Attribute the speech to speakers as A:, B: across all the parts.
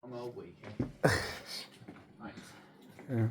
A: I'm all weak. Thanks.
B: Yeah.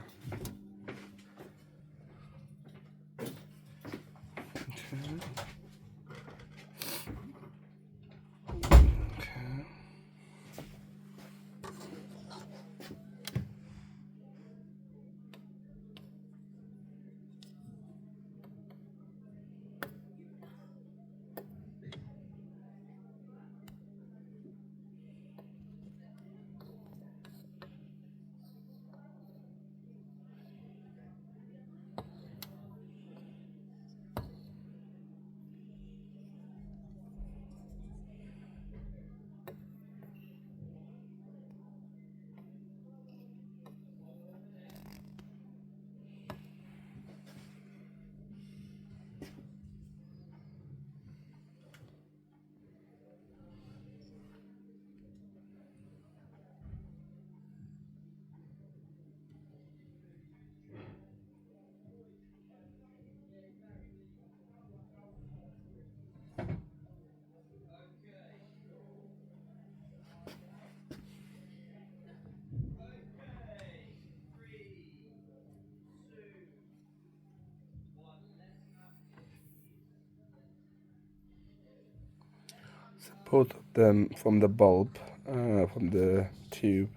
B: Both of them from the bulb, from the tube,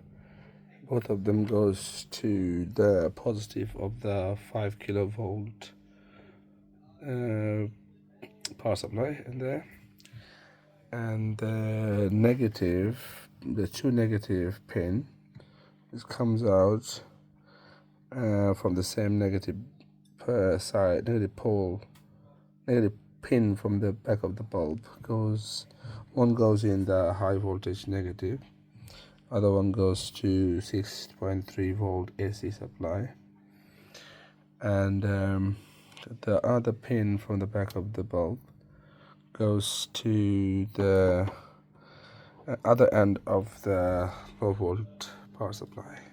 B: both of them goes to the positive of the 5 kilovolt power supply in there, and the negative, the two negative pin, this comes out from the same negative side, negative pole, negative pin from the back of the bulb goes. One goes in the high voltage negative, other one goes to 6.3 volt AC supply, and the other pin from the back of the bulb goes to the other end of the low volt power supply.